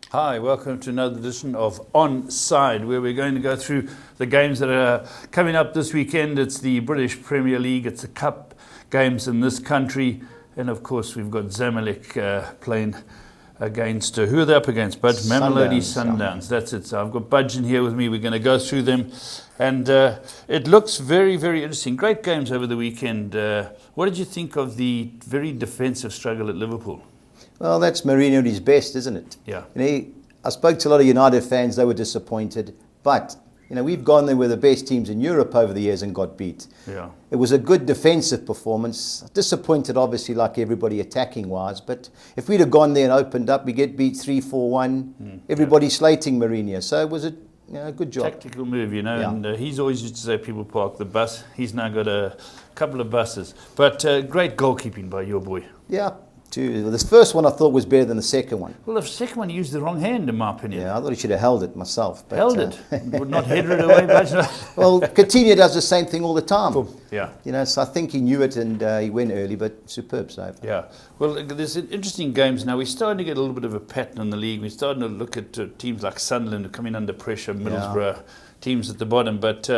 Hi, welcome to another edition of Onside, where we're going to go through the games that are coming up this weekend. It's the British Premier League, it's the Cup games in this country, and of course we've got Zamalek playing against, who are they up against, Budge? Mamelodi Sundowns, that's it. So I've got Budge in here with me, we're going to go through them, and it looks very, very interesting. Great games over the weekend. What did you think of the very defensive struggle at Liverpool? Well, that's Mourinho at his best, isn't it? Yeah. I spoke to a lot of United fans, they were disappointed. But, we've gone there with the best teams in Europe over the years and got beat. Yeah. It was a good defensive performance. Disappointed, obviously, like everybody attacking-wise. But if we'd have gone there and opened up, we get beat 3-4-1. Everybody's slating Mourinho. So it was a good job. Tactical move, Yeah. and he's always used to say people park the bus. He's now got a couple of buses. But great goalkeeping by your boy. Yeah. This first one I thought was better than the second one. Well, the second one he used the wrong hand, in my opinion. Yeah, I thought he should have held it myself. But, held it? Would not header it away, but well, Coutinho does the same thing all the time. Yeah. So I think he knew it and he went early, but superb save. Yeah. Well, there's interesting games now. We're starting to get a little bit of a pattern in the league. We're starting to look at teams like Sunderland who are coming under pressure, Middlesbrough, teams at the bottom. But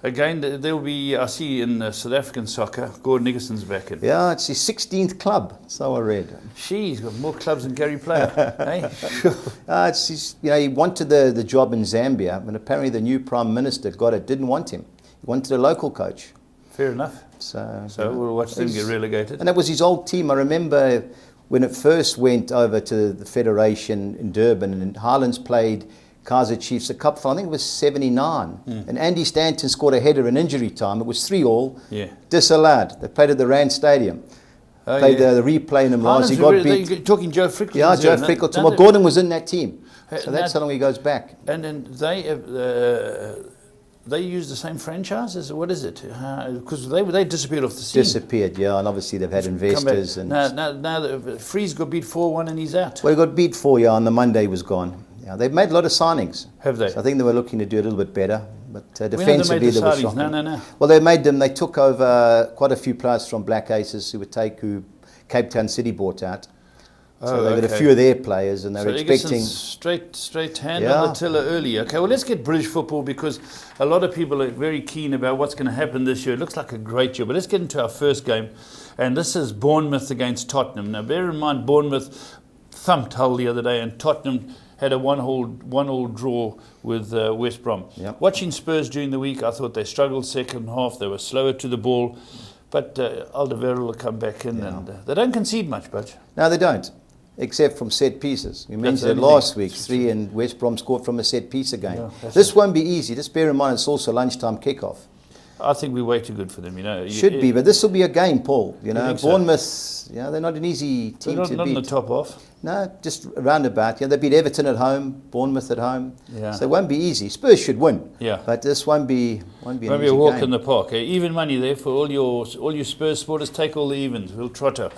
again, there will be, I see in South African soccer, Gordon Nickerson's back in. Yeah, it's his 16th club, so I read. He's got more clubs than Gary Player. He wanted the job in Zambia, and apparently the new Prime Minister didn't want him. He wanted a local coach. Fair enough. So we'll watch them get relegated. And that was his old team. I remember when it first went over to the Federation in Durban, and Highlands played Kaizer Chiefs, a cup final, I think it was 79. And Andy Stanton scored a header in injury time. It was 3-3. Yeah. Disallowed. They played at the Rand Stadium. Played the replay in him last. He got beat. You're talking Joe Frickleton. Yeah, Joe Frickleton. Well, Gordon was in that team. So that's how long he goes back. And then they use the same franchises? What is it? Because they disappeared off the scene. Disappeared, yeah, and obviously they've had investors. And now Freeze got beat 4-1 and he's out. Well, he got beat 4, on the Monday he was gone. Yeah, they've made a lot of signings. Have they? So I think they were looking to do a little bit better. But defensively they were shocking. No. Well, they took over quite a few players from Black Aces who Cape Town City bought out. So they got a few of their players, and they were expecting straight hand on the tiller early. Okay, well, let's get British football, because a lot of people are very keen about what's going to happen this year. It looks like a great year, but let's get into our first game, and this is Bournemouth against Tottenham. Now, bear in mind, Bournemouth thumped Hull the other day, and Tottenham had a one-all draw with West Brom. Yep. Watching Spurs during the week, I thought they struggled second half. They were slower to the ball, but Alderweireld will come back in, and they don't concede much, Budge. No, they don't. Except from set pieces. We mentioned it last week, 3, and West Brom scored from a set piece again. Yeah, this won't be easy. Just bear in mind it's also lunchtime kickoff. I think we're way too good for them, Should be, but this will be a game, Paul. Bournemouth, so? they're not an easy team to beat. Not in the top half. No, just roundabout. They beat Everton at home, Bournemouth at home. Yeah. So it won't be easy. Spurs should win. Yeah. But this won't be an easy a walk game. in the park. Even money there for all your Spurs supporters. Take all the evens. We'll trot up.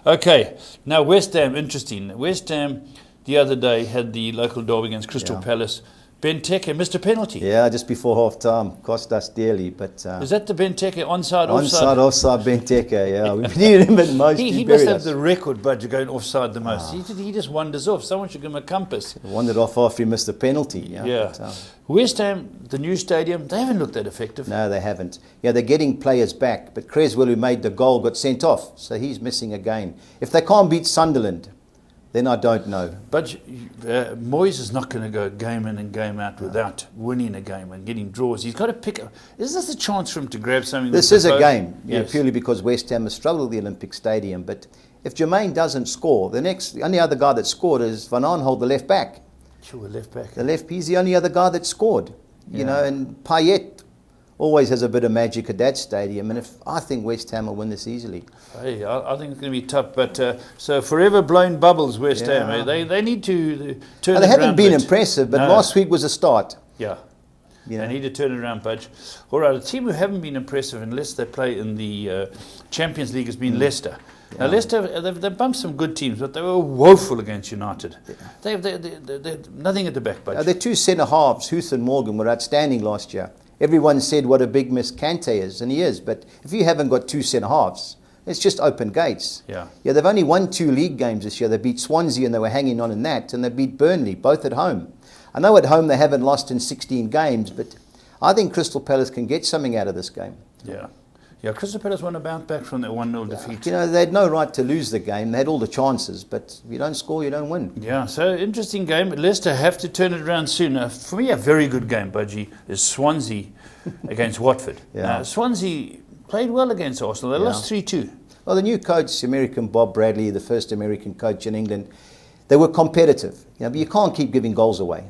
Okay. Now West Ham, interesting. West Ham the other day had the local derby against Crystal Palace. Benteke missed a penalty. Yeah, just before half time. Cost us dearly. But is that the Benteke onside, offside Benteke, yeah. We needed him at most. He must have the record, Budge, going offside the most. He just wanders off. Someone should give him a compass. Wandered off after he missed the penalty. Yeah. But, West Ham, the new stadium, they haven't looked that effective. No, they haven't. Yeah, they're getting players back. But Creswell, who made the goal, got sent off. So he's missing again. If they can't beat Sunderland, then I don't know. But Moyes is not going to go game in and game out without winning a game and getting draws. He's got to pick up. Is this a chance for him to grab something? This is a game, purely because West Ham has struggled at the Olympic Stadium. But if Jermaine doesn't score, the only other guy that scored is Van Aanholt, the left back. Sure, left back. The left, he's the only other guy that scored. And Payet always has a bit of magic at that stadium, and I think West Ham will win this easily. Hey, I think it's going to be tough, but so forever blown bubbles, West Ham. They need to turn it around. They haven't been impressive, but last week was a start. Yeah. They need to turn it around, Budge. All right, a team who haven't been impressive unless they play in the Champions League has been Leicester. Now Leicester, they've bumped some good teams, but they were woeful against United. Yeah. They're nothing at the back, Budge. Their two centre-halves, Huth and Morgan, were outstanding last year. Everyone said what a big miss Kante is, and he is. But if you haven't got two centre-halves, it's just open gates. Yeah, they've only won 2 league games this year. They beat Swansea and they were hanging on in that, and they beat Burnley, both at home. I know at home they haven't lost in 16 games, but I think Crystal Palace can get something out of this game. Yeah, Crystal Palace want to bounce back from that 1-0 defeat. You know, they had no right to lose the game. They had all the chances, but if you don't score, you don't win. Yeah, so interesting game. Leicester have to turn it around soon. For me, a very good game, Budgie, is Swansea against Watford. Swansea played well against Arsenal. They lost 3-2. Well, the new coach, American Bob Bradley, the first American coach in England, they were competitive. But you can't keep giving goals away.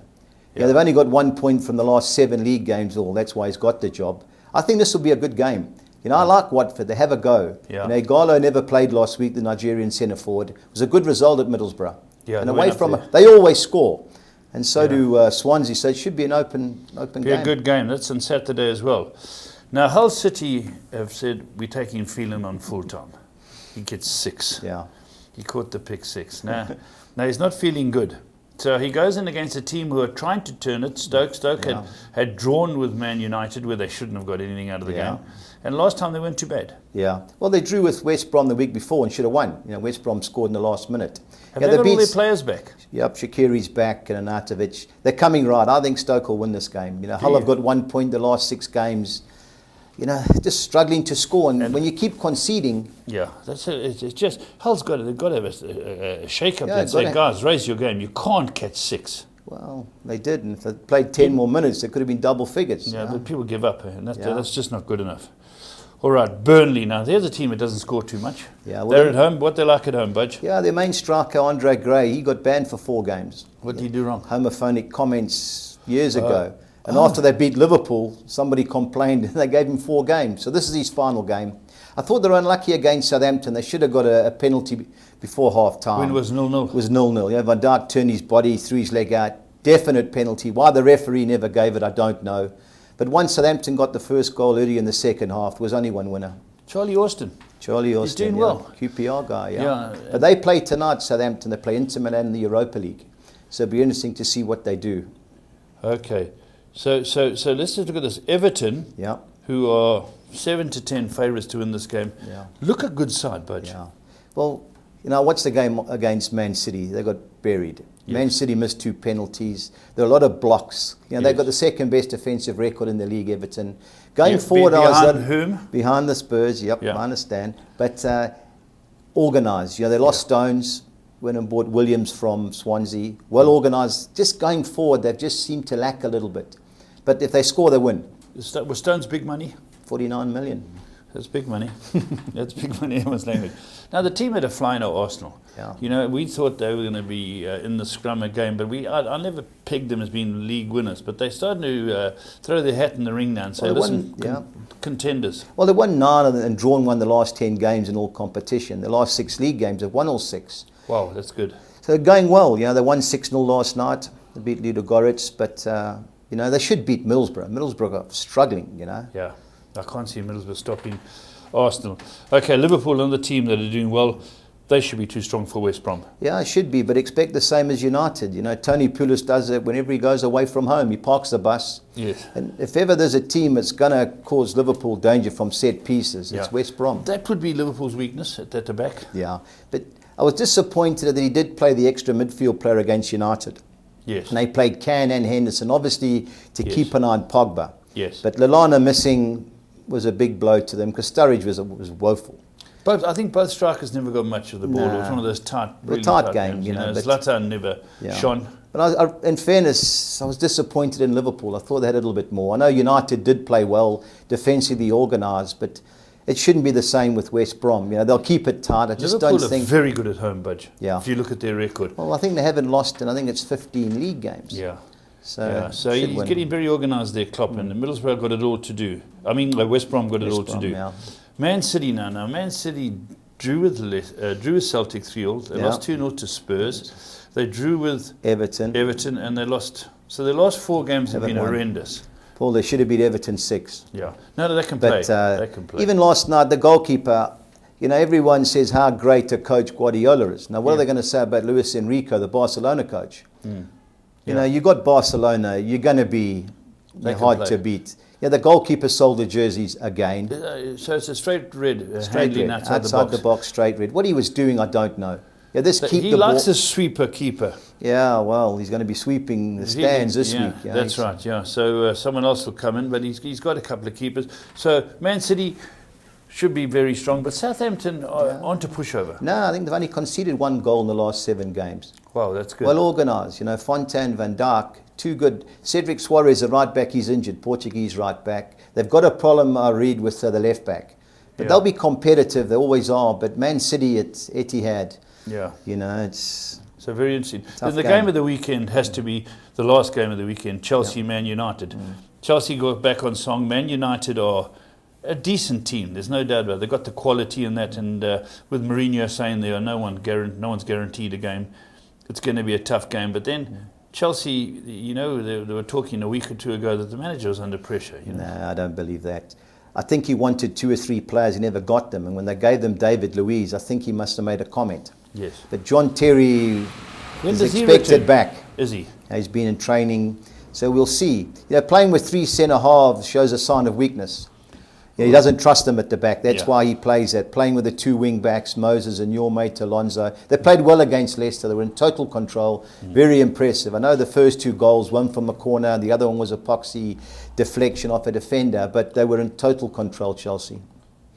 They've only got 1 point from the last 7 league games. That's why he's got the job. I think this will be a good game. I like Watford. They have a go. Igalo never played last week, the Nigerian centre forward. It was a good result at Middlesbrough. And away from they always score. And so do Swansea. So it should be an open game. Be a good game. That's on Saturday as well. Now, Hull City have said we're taking Phelan on full time. He gets 6. He caught the pick 6. Now he's not feeling good. So he goes in against a team who are trying to turn it. Stoke had drawn with Man United where they shouldn't have got anything out of the game. And last time they weren't too bad. Well, they drew with West Brom the week before and should have won. West Brom scored in the last minute. Have they got all their players back? Yep, Shaqiri's back and Anatovic. They're coming right. I think Stoke will win this game. Hull have got 1 point the last 6 games. Just struggling to score. And when you keep conceding... That's it. It's just... Hull's got they've got to have a shake-up and say, guys, raise your game. You can't catch 6. Well, they did. And if they played 10 more minutes, it could have been double figures. But people give up. And that's just not good enough. All right, Burnley now. There's a team that doesn't score too much. They're at home. What they like at home, Budge? Their main striker, Andre Gray, he got banned for 4 games. What did he do wrong? Homophonic comments years ago. And after they beat Liverpool, somebody complained and they gave him 4 games. So this is his final game. I thought they were unlucky against Southampton. They should have got a penalty before half-time. When it was 0-0? It was 0-0. Van Dijk turned his body, threw his leg out. Definite penalty. Why the referee never gave it, I don't know. But once Southampton got the first goal early in the second half, there was only one winner. Charlie Austin. He's doing well. QPR guy, But they play tonight, Southampton. They play Inter Milan in the Europa League. So it'll be interesting to see what they do. Okay. So let's just look at this. Everton, who are 7-10 favourites to win this game. Look a good side, Budge. Well, what's the game against Man City? They got buried. Man City missed 2 penalties. There are a lot of blocks. They've got the second best defensive record in the league, Everton. Going forward, behind whom? Behind the Spurs. I understand. But organised. They lost Stones. Went and bought Williams from Swansea. Well organised. Just going forward, they've just seemed to lack a little bit. But if they score, they win. Was Stones big money? 49 million. That's big money. That's big money in everyone's language. Now, the team had a flying at Arsenal. We thought they were going to be in the scrum again, but I never pegged them as being league winners. But they're starting to throw their hat in the ring now and say, contenders. Well, they won 9 and drawn 1 the last 10 games in all competition. The last 6 league games, they've won all 6. Wow, that's good. So they're going well. They won 6-0 last night. They beat Ludogorets, but they should beat Middlesbrough. Middlesbrough are struggling. Yeah, I can't see Middlesbrough stopping Arsenal. Okay, Liverpool, another team that are doing well. They should be too strong for West Brom. Yeah, it should be, but expect the same as United. Tony Pulis does it whenever he goes away from home. He parks the bus. Yes. And if ever there's a team that's going to cause Liverpool danger from set pieces, it's West Brom. That would be Liverpool's weakness at the back. Yeah, but I was disappointed that he did play the extra midfield player against United. Yes. And they played Can and Henderson, obviously to keep an eye on Pogba. Yes. But Lallana missing was a big blow to them because Sturridge was woeful. I think both strikers never got much of the ball. It was one of those tight games. Zlatan never shone. But in fairness, I was disappointed in Liverpool. I thought they had a little bit more. I know United did play well, defensively organised, but it shouldn't be the same with West Brom. They'll keep it tight. I just Liverpool don't think. Are very good at home, Budge. Yeah. If you look at their record. Well, I think they haven't lost in, I think it's 15 league games. Yeah. So he's getting very organised there, Klopp, and Middlesbrough got it all to do. West Brom got it all to do. Yeah. Man City now. Man City drew with Celtic 3-0. They lost 2-0 to Spurs. They drew with Everton, and they lost. So their last 4 games have been horrendous. Paul, they should have beat Everton 6. Yeah. No, they can play. They can play. Even last night, the goalkeeper, You know, everyone says how great a coach Guardiola is. Now, what are they going to say about Luis Enrique, the Barcelona coach? You know, you got Barcelona, you're going to be hard to beat. Yeah, the goalkeeper sold the jerseys again. So it's a straight red, straight red, outside the box, straight red. What he was doing, I don't know. Yeah, he likes a sweeper keeper. Yeah, well, he's going to be sweeping the stands this week. Yeah, that's right. Yeah, so someone else will come in, but he's got a couple of keepers. So Man City should be very strong, but Southampton aren't a pushover. No, I think they've only conceded 1 goal in the last 7 games. Wow, that's good. Well organised. You know, Fontaine, Van Dijk, 2 good. Cedric Suarez, the right back, he's injured. Portuguese right back. They've got a problem, I read, with the left back. But they'll be competitive. They always are. But Man City, it's Etihad. Yeah. You know, it's... So very interesting. Then the game of the weekend has to be the last game of the weekend, Chelsea-Man United. Chelsea got back on song. Man United are a decent team. There's no doubt about it. They've got the quality in that. And with Mourinho saying there, no one's guaranteed a game, it's going to be a tough game. But then Chelsea, you know, they were talking a week or 2 ago that the manager was under pressure. You know? No, I don't believe that. I think he wanted 2 or 3 players. He never got them. And when they gave them David Luiz, I think he must have made a comment. Yes. But John Terry is expected back. Is he? He's been in training. So we'll see. You know, playing with 3 centre-halves shows a sign of weakness. You know, he doesn't trust them at the back. That's why he plays that. Playing with the 2 wing-backs, Moses and your mate Alonso. They played well against Leicester. They were in total control. Very impressive. I know the first 2 goals, one from a corner, the other one was a poxy deflection off a defender, but they were in total control, Chelsea.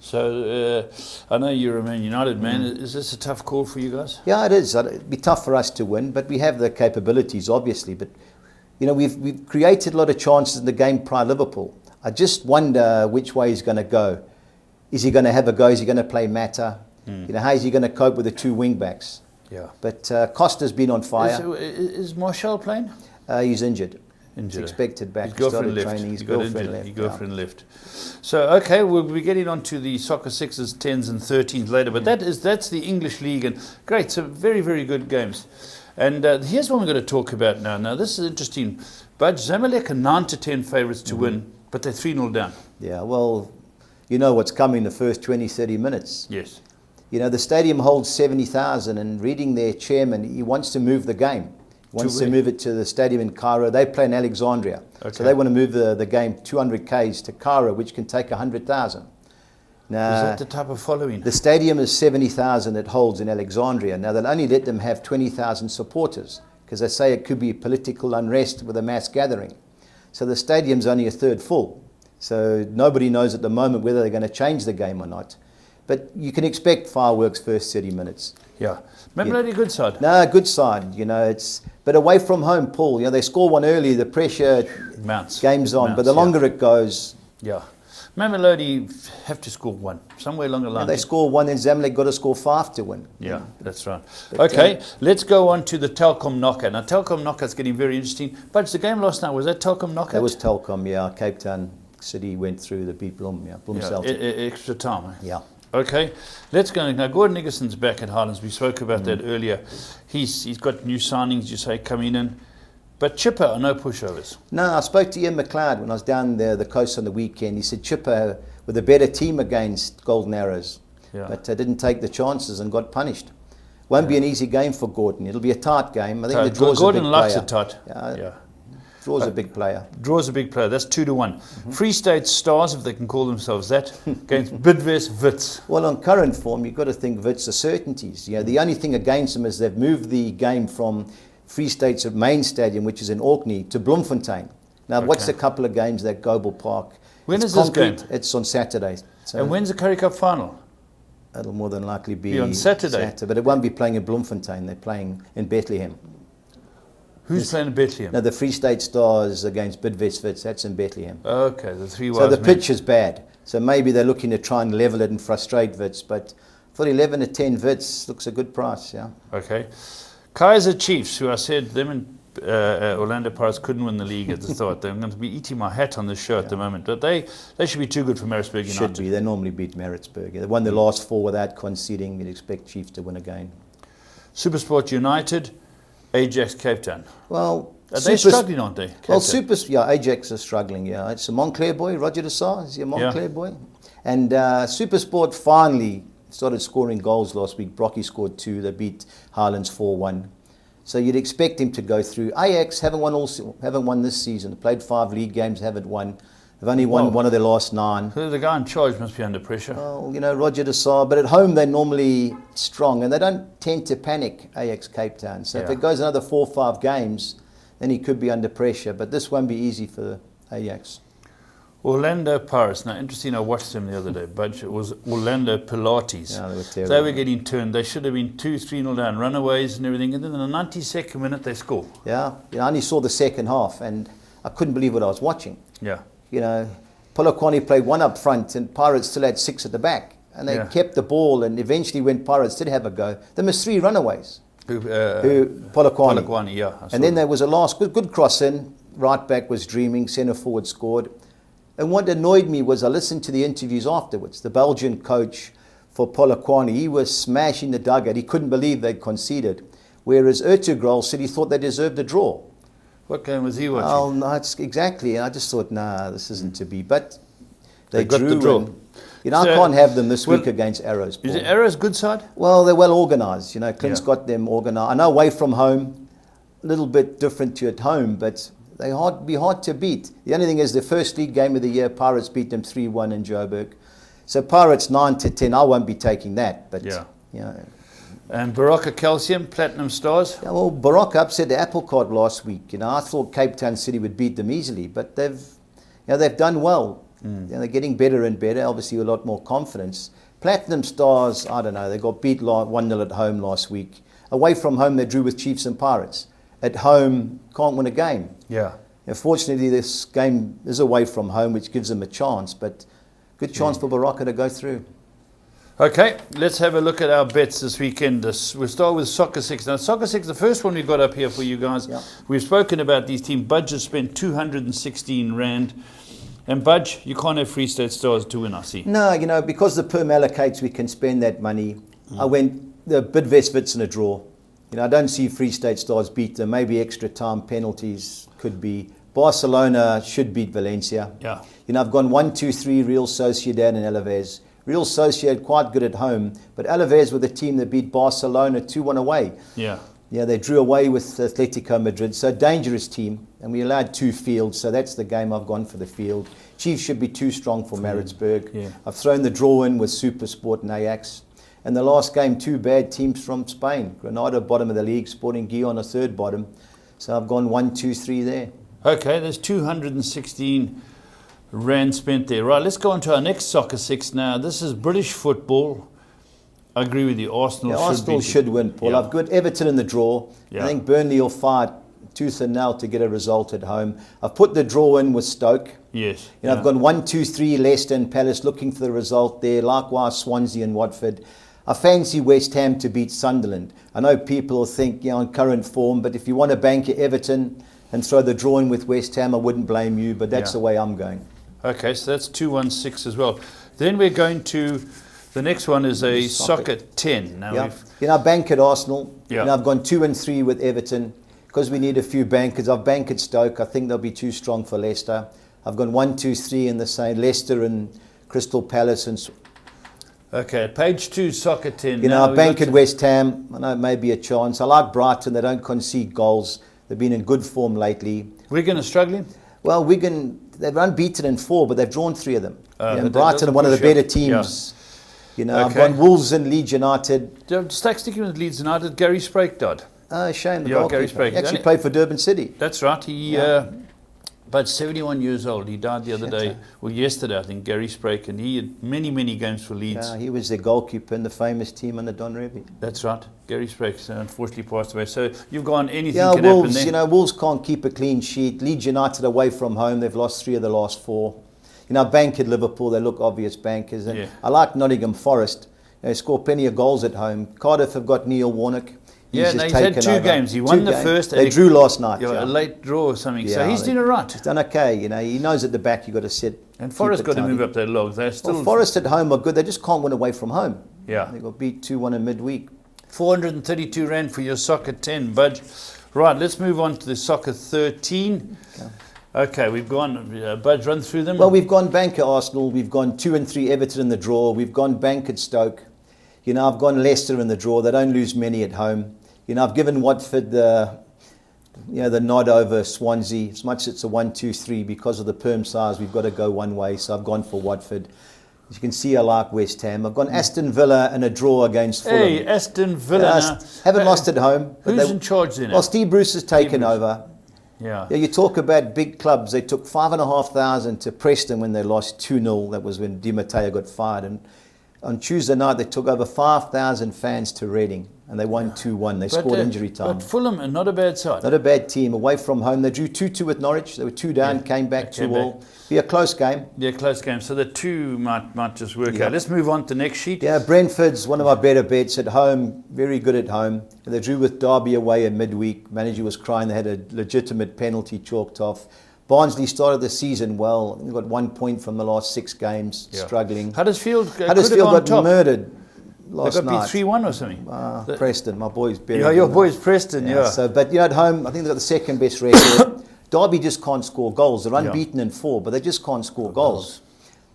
So I know you're a Man United man. Is this a tough call for you guys? Yeah, it is. It'd be tough for us to win, but we have the capabilities, obviously. But, you know, we've created a lot of chances in the game prior Liverpool. I just wonder which way he's going to go. Is he going to have a go? Is he going to play Mata? You know, how is he going to cope with the 2 wing-backs? Yeah. But Costa's been on fire. Is Martial playing? He's injured. He's expected back. His girlfriend left. His girlfriend left. So, okay, we'll be getting on to the soccer 6s, 10s and 13s later. But that's the English League. And great, so very, very good games. And here's what we're going to talk about now. Now, this is interesting. Budge, Zamalek are 9-10 favourites to win, but they're 3-0 down. Yeah, well, you know what's coming the first 20, 30 minutes. Yes. You know, the stadium holds 70,000, and reading their chairman, he wants to move the game. Wants to move it to the stadium in Cairo. They play in Alexandria. Okay. So they want to move the game 200 Ks to Cairo, which can take 100,000. Now, is that the type of following? The stadium is 70,000 it holds in Alexandria. Now, they'll only let them have 20,000 supporters because they say it could be political unrest with a mass gathering. So the stadium's only a third full. So nobody knows at the moment whether they're going to change the game or not. But you can expect fireworks first 30 minutes. Yeah. Mamelodi good side? No, good side. You know, but away from home, Paul, you know, they score one early, the pressure mounts. Game's on. But the longer it goes... Yeah. Mamelodi have to score 1, somewhere along the line. They score 1, then Zamalek got to score 5 to win. Yeah, that's right. But, okay, let's go on to the Telkom knockout. Now, Telkom knockout's getting very interesting. But the game last night, was that Telkom knockout? That was Telkom, yeah. Cape Town City went through the beat Bloem, Celtic. Extra time, eh? Yeah. Okay, let's go. Now, Gordon Nickerson's back at Highlands. We spoke about that earlier. He's got new signings, you say, coming in. But Chipper are no pushovers. No, I spoke to Ian McLeod when I was down there, the coast on the weekend. He said Chipper with a better team against Golden Arrows. Yeah. But didn't take the chances and got punished. Won't be an easy game for Gordon. It'll be a tight game. I think the draw's Gordon a big likes player. it tight. Yeah. Draw's a big player. Draw's a big player. That's 2-1. Free State Stars, if they can call themselves that, against Bidvest Wits. Well, on current form, you've got to think Wits are certainties. You know, the only thing against them is they've moved the game from Free State's main stadium, which is in Orkney, to Bloemfontein. Now, what's a couple of games at Global Park? When is this game? It's on Saturday. So and when's the Currie Cup final? It'll more than likely be on Saturday. But it won't be playing in Bloemfontein. They're playing in Bethlehem. Who's playing in Bethlehem? No, the Free State Stars against Bidvest Wits. That's in Bethlehem. Okay, the 3 So the pitch is bad. So maybe they're looking to try and level it and frustrate Wits. But for 11-10 Wits, looks a good price, yeah. Okay. Kaiser Chiefs, who I said them and Orlando Pirates couldn't win the league at the start. They're going to be eating my hat on this show at the moment. But they should be too good for Maritzburg United. Should be. They normally beat Maritzburg. They won the last 4 without conceding. You'd expect Chiefs to win again. Supersport United, Ajax Cape Town. Well, they're struggling, aren't they? Ajax are struggling, yeah. It's a Montclair boy, Roger de Sa. Is he a Montclair boy? And Supersport finally started scoring goals last week. Brocky scored 2. They beat Highlands 4-1. So you'd expect him to go through. Ajax haven't won this season. They played 5 league games, haven't won. They've only won one of their last 9. So the guy in charge must be under pressure. Well, Roger de Saar. But at home, they're normally strong. And they don't tend to panic, Ajax Cape Town. So if it goes another 4 or 5 games, then he could be under pressure. But this won't be easy for Ajax. Orlando Pirates. Now, interesting, I watched them the other day. But it was Orlando Pilates. Yeah, they were So terrible. they were getting turned. They should have been 2-3-0 down, runaways and everything. And then in the 92nd minute, they score. Yeah, I only saw the second half, and I couldn't believe what I was watching. Yeah. Polokwane played 1 up front, and Pirates still had 6 at the back. And they kept the ball, and eventually when Pirates did have a go, there was 3 runaways. Polokwane. Yeah. And then there was a last good cross in. Right back was dreaming, centre forward scored. And what annoyed me was I listened to the interviews afterwards. The Belgian coach for Polokwane, he was smashing the dugout. He couldn't believe they'd conceded. Whereas Ertugrul said he thought they deserved a draw. What game was he watching? Oh, no, exactly. And I just thought, this isn't to be. But they got drew. the draw. And, I can't have them this week against Arrows. Is it Arrows good side? Well, they're well organised. Clint's got them organised. I know away from home, a little bit different to at home, but they be hard to beat. The only thing is the first league game of the year, Pirates beat them 3-1 in Joburg. So Pirates 9-10, I won't be taking that. But And Baraka Calcium, Platinum Stars. Yeah, well, Baraka upset the apple cart last week. I thought Cape Town City would beat them easily, but they've done well. They're getting better and better. Obviously, a lot more confidence. Platinum Stars, I don't know. They got beat 1-0 at home last week. Away from home, they drew with Chiefs and Pirates. At home, can't win a game. Yeah. Fortunately, this game is away from home, which gives them a chance. But good chance for Baraka to go through. Okay, let's have a look at our bets this weekend. We'll start with Soccer 6. Now, Soccer 6, the first one we got up here for you guys. Yeah. We've spoken about these teams. Budge has spent 216 Rand. And Budge, you can't have Free State Stars to win, I see. No, because the perm allocates, we can spend that money. I went the Bidvest Wits in a draw. I don't see Free State Stars beat them. Maybe extra time penalties could be. Barcelona should beat Valencia. Yeah. I've gone 1-2-3 Real Sociedad and Alaves. Real Sociedad quite good at home, but Alaves were the team that beat Barcelona 2-1 away. Yeah. Yeah, they drew away with Atletico Madrid. So dangerous team, and we allowed 2 fields. So that's the game I've gone for the field. Chiefs should be too strong for Maritzburg. Yeah. I've thrown the draw in with Supersport and Ajax. And the last game, 2 bad teams from Spain. Granada, bottom of the league, Sporting Gijon, a third bottom. So I've gone 1-2-3 there. Okay, there's 216 Rand spent there. Right, let's go on to our next Soccer 6 now. This is British football. I agree with you. Arsenal should win, Paul. Yeah. I've got Everton in the draw. Yeah. I think Burnley will fight tooth and nail to get a result at home. I've put the draw in with Stoke. Yes. I've gone 1-2-3 Leicester and Palace, looking for the result there. Likewise, Swansea and Watford. I fancy West Ham to beat Sunderland. I know people will think, in current form, but if you want to bank your Everton and throw the draw in with West Ham, I wouldn't blame you, but that's the way I'm going. Okay, so that's 216 as well. Then we're going to, the next one is a Soccer 10. Now I bank at Arsenal. Yeah. I've gone 2-3 with Everton because we need a few bankers. I've banked at Stoke. I think they'll be too strong for Leicester. I've gone 1-2-3 in the same Leicester and Crystal Palace and. Okay, page 2, Soccer 10. I bank at West Ham. I know it may be a chance. I like Brighton. They don't concede goals. They've been in good form lately. Wigan are struggling? Well, Wigan, they've unbeaten in 4, but they've drawn 3 of them. And but Brighton are one of the better teams. I've gone Wolves and Leeds United. Sticking with Leeds United, Gary Sprake died. Oh, shame. Gary Sprake. He actually played for Durban City. That's right. He, about 71 years old. He died the other day, or yesterday, I think, Gary Sprake, and he had many, many games for Leeds. Yeah, he was their goalkeeper in the famous team under Don Revie. That's right. Gary Sprake unfortunately passed away. So you've gone anything can Wolves, happen there. Wolves can't keep a clean sheet. Leeds United away from home. They've lost 3 of the last 4. Bank at Liverpool. They look obvious bankers. And I like Nottingham Forest. They score plenty of goals at home. Cardiff have got Neil Warnock. He's had 2 games. He won the first. They drew last night. A late draw or something. Yeah, so he's doing it right. He's done okay. He knows at the back you've got to sit. And Forest got to move up their logs. They're still. Forest at home are good. They just can't win away from home. Yeah. They got beat 2-1 in midweek. 432 Rand for your Soccer 10, Budge. Right, let's move on to the Soccer 13. Okay, we've gone, Budge, run through them. Well, we've gone bank at Arsenal. We've gone 2-3 Everton in the draw. We've gone bank at Stoke. You know, I've gone Leicester in the draw. They don't lose many at home. You know, I've given Watford the nod over Swansea. As much as it's a 1-2-3, because of the perm size, we've got to go one way. So I've gone for Watford. As you can see, I like West Ham. I've gone Aston Villa and a draw against Fulham. Hey, Aston Villa. Haven't lost at home. Who's in charge then? Well, Steve Bruce has taken over. Yeah. You talk about big clubs. They took 5,500 to Preston when they lost 2-0. That was when Di Matteo got fired. And on Tuesday night, they took over 5,000 fans to Reading, and they won 2-1. They scored injury time. But Fulham are not a bad side. Not a bad team. Away from home, they drew 2-2 with Norwich. They were 2 down, came back 2-2. Be a close game. Yeah, close game. So the two might just work out. Let's move on to the next sheet. Yeah, Brentford's one of our better bets at home. Very good at home. They drew with Derby away in midweek. Manager was crying. They had a legitimate penalty chalked off. Barnsley started the season well. They got 1 point from the last 6 games, struggling. Huddersfield got murdered last night. They got beat 3-1 or something. Preston, my boys. Your boys Preston, So, but at home, I think they've got the second best record. Derby just can't score goals. They're unbeaten in 4, but they just can't score goals.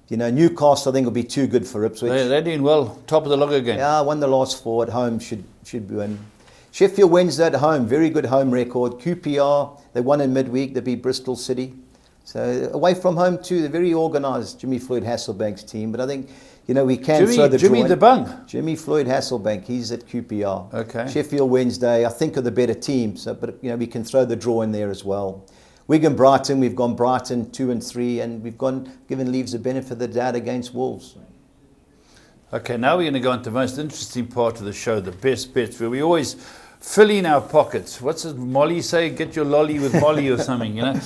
You know, Newcastle, I think, will be too good for Ipswich. They're doing well. Top of the log again. Yeah, won the last 4 at home. Should win. Sheffield Wednesday at home. Very good home record. QPR, they won in midweek. They beat Bristol City. So away from home too, they're very organised. Jimmy Floyd Hasselbank's team. But I think, you know, we can throw the Jimmy the Bung. Jimmy Floyd Hasselbank, he's at QPR. Okay. Sheffield Wednesday, I think, are the better team. So, but you know, we can throw the draw in there as well. Wigan Brighton, we've gone Brighton 2-3, and we've given Leeds the benefit of the doubt against Wolves. Okay, now we're going to go on to the most interesting part of the show, the best bets, where we always fill in our pockets. What's Molly say? Get your lolly with Molly or something, you know?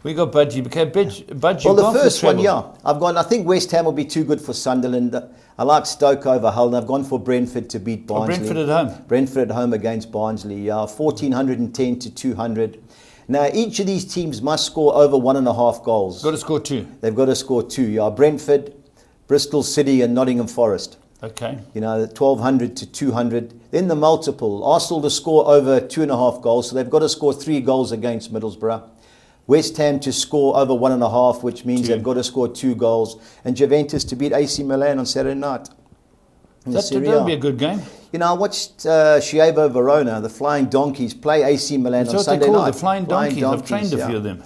We got Budgie. Okay, Budgie. Well, the first one, I think West Ham will be too good for Sunderland. I like Stoke over Hull, and I've gone for Brentford to beat Barnsley. Brentford at home. Brentford at home against Barnsley. 1,410 to 200. Now, each of these teams must score over 1.5 goals. Got to score 2. They've got to score 2. Brentford, Bristol City, and Nottingham Forest. Okay. You know, 1,200 to 200. Then the multiple. Arsenal to score over 2.5 goals, so they've got to score 3 goals against Middlesbrough. West Ham to score over 1.5, which means they've got to score 2 goals. And Juventus to beat AC Milan on Saturday night. That'll be a good game. You know, I watched Chievo Verona, the Flying Donkeys, play AC Milan on Sunday night. The Flying Donkeys. I've trained a few of them.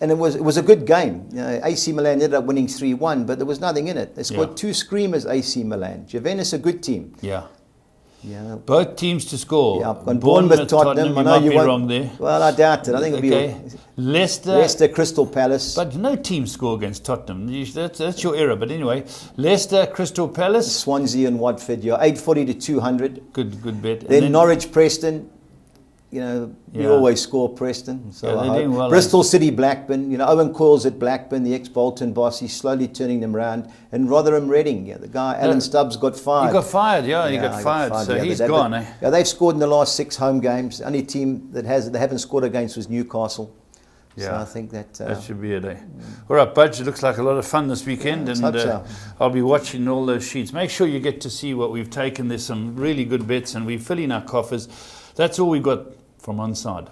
And it was a good game. You know, AC Milan ended up winning 3-1, but there was nothing in it. They scored 2 screamers, AC Milan. Juventus, a good team. Yeah. Yeah. Both teams to score. Yeah, and Bournemouth, Tottenham. I know you might be wrong there. Well, I doubt it. I think it'll be Leicester, Crystal Palace. But no team score against Tottenham. That's your error. But anyway, Leicester, Crystal Palace, Swansea and Watford. 840 to 200. Good bet. Then Norwich, Preston. You know, we always score Preston. So they're doing well. Bristol City, Blackburn. You know, Owen Coyle's at Blackburn, the ex-Bolton boss. He's slowly turning them around. And Rotherham, Reading. Yeah, the guy Alan Stubbs got fired. He got fired. He got fired. So he's gone. Yeah, they've scored in the last 6 home games. The only team that they haven't scored against was Newcastle. Yeah, so I think that should be a day. All right, Budge. It looks like a lot of fun this weekend, and I'll be watching all those sheets. Make sure you get to see what we've taken. There's some really good bets, and we fill in our coffers. That's all we've got from Onside.